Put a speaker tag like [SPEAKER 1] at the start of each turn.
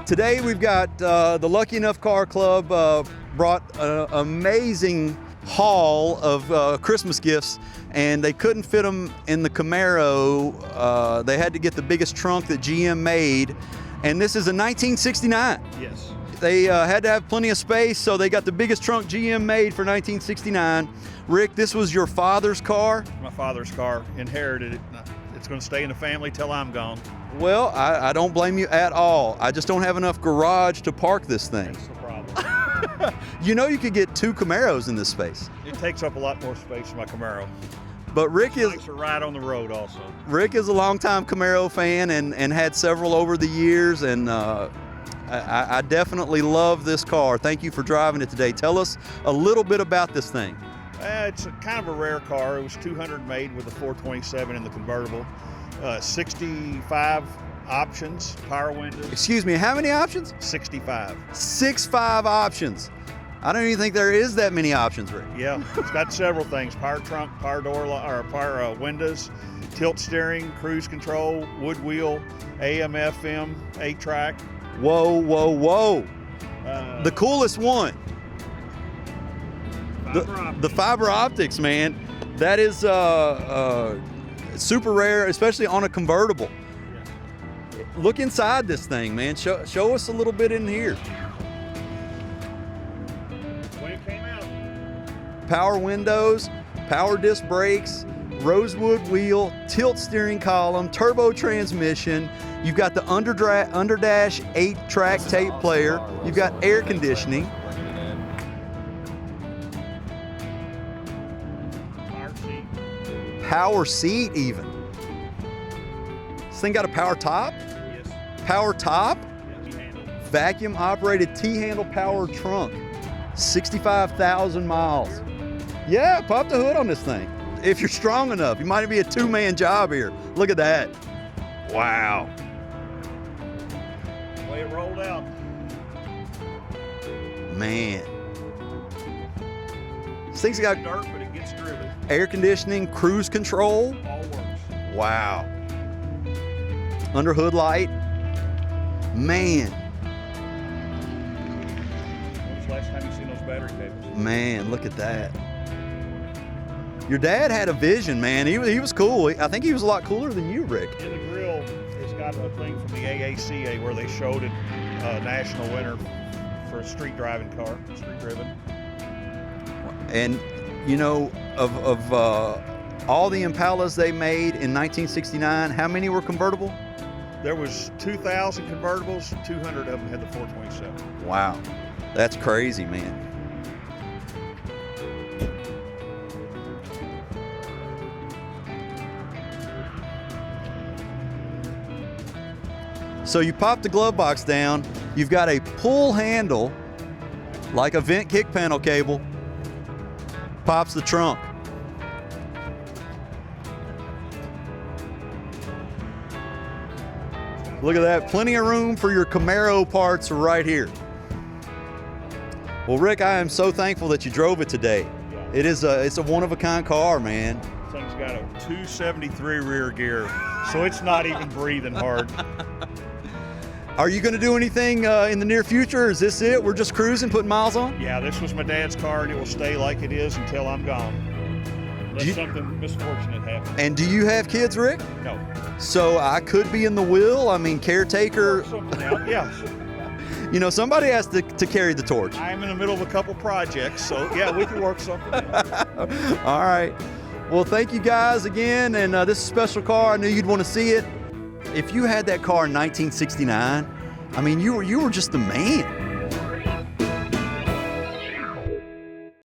[SPEAKER 1] Today we've got the Lucky Enough Car Club brought an amazing haul of Christmas gifts, and they couldn't fit them in the Camaro. They had to get the biggest trunk that GM made, and this is a 1969.
[SPEAKER 2] Yes.
[SPEAKER 1] They had to have plenty of space, so they got the biggest trunk GM made for 1969. Rick, this was your father's car?
[SPEAKER 2] My father's car, inherited it. It's going to stay in the family till I'm gone.
[SPEAKER 1] Well, I don't blame you at all. I just don't have enough garage to park this thing.
[SPEAKER 2] That's the problem.
[SPEAKER 1] You know you could get 2 Camaros in this space.
[SPEAKER 2] It takes up a lot more space than my Camaro.
[SPEAKER 1] But Rick is
[SPEAKER 2] Likes to ride on the road also.
[SPEAKER 1] Rick is a longtime Camaro fan and had several over the years, and I definitely love this car. Thank you for driving it today. Tell us a little bit about this thing.
[SPEAKER 2] It's kind of a rare car. It was 200 made with a 427 in the convertible. 65 options, power windows.
[SPEAKER 1] Excuse me, how many options?
[SPEAKER 2] 65.
[SPEAKER 1] 65 options. I don't even think there is that many options, Rick.
[SPEAKER 2] Yeah, it's got several things: power trunk, power door, or power windows, tilt steering, cruise control, wood wheel, AM, FM, 8-track.
[SPEAKER 1] Whoa, whoa, whoa! The coolest one. The fiber optics, man. That is super rare, especially on a convertible.
[SPEAKER 2] Yeah.
[SPEAKER 1] Look inside this thing, man. Show us a little bit in here.
[SPEAKER 2] When it came out.
[SPEAKER 1] Power windows, power disc brakes, rosewood wheel, tilt steering column, turbo transmission. You've got the underdash 8-track tape player. You've got air conditioning. Power seat even. This thing got a power top?
[SPEAKER 2] Yes.
[SPEAKER 1] Power top?
[SPEAKER 2] Yes.
[SPEAKER 1] Vacuum operated T-handle power trunk. 65,000 miles. Yeah, pop the hood on this thing. If you're strong enough, you might be a 2-man job here. Look at that. Wow.
[SPEAKER 2] The way it rolled out.
[SPEAKER 1] Man. This thing's got
[SPEAKER 2] Dirt, but it gets driven.
[SPEAKER 1] air conditioning, cruise control.
[SPEAKER 2] All works.
[SPEAKER 1] Wow. Under hood light. Man.
[SPEAKER 2] When was the last time you seen those battery cables?
[SPEAKER 1] Man, look at that. Your dad had a vision, man. He was cool. I think he was a lot cooler than you, Rick.
[SPEAKER 2] In the grill, it's got a thing from the AACA where they showed it national winner for a street driving car, street driven.
[SPEAKER 1] And you know, of all the Impalas they made in 1969, how many were convertible?
[SPEAKER 2] There was 2,000 convertibles, 200 of them had the 427.
[SPEAKER 1] Wow, that's crazy, man. So you pop the glove box down, you've got a pull handle, like a vent kick panel cable, pops the trunk. Look at that, plenty of room for your Camaro parts right here. Well, Rick, I am so thankful that you drove it today. It's a one-of-a-kind car, man.
[SPEAKER 2] This thing's got a 273 rear gear, so it's not even breathing hard.
[SPEAKER 1] Are you going to do anything in the near future? Is this it? We're just cruising, putting miles on?
[SPEAKER 2] Yeah, this was my dad's car, and it will stay like it is until I'm gone. Unless something misfortunate happens.
[SPEAKER 1] And do you have kids, Rick?
[SPEAKER 2] No.
[SPEAKER 1] So I could be in the will? I mean, caretaker?
[SPEAKER 2] Something out, yeah.
[SPEAKER 1] You know, somebody has to carry the torch.
[SPEAKER 2] I'm in the middle of a couple projects, so yeah, we can work something out.
[SPEAKER 1] All right. Well, thank you guys again, and this is a special car. I knew you'd want to see it. If you had that car in 1969, I mean, you were just the man.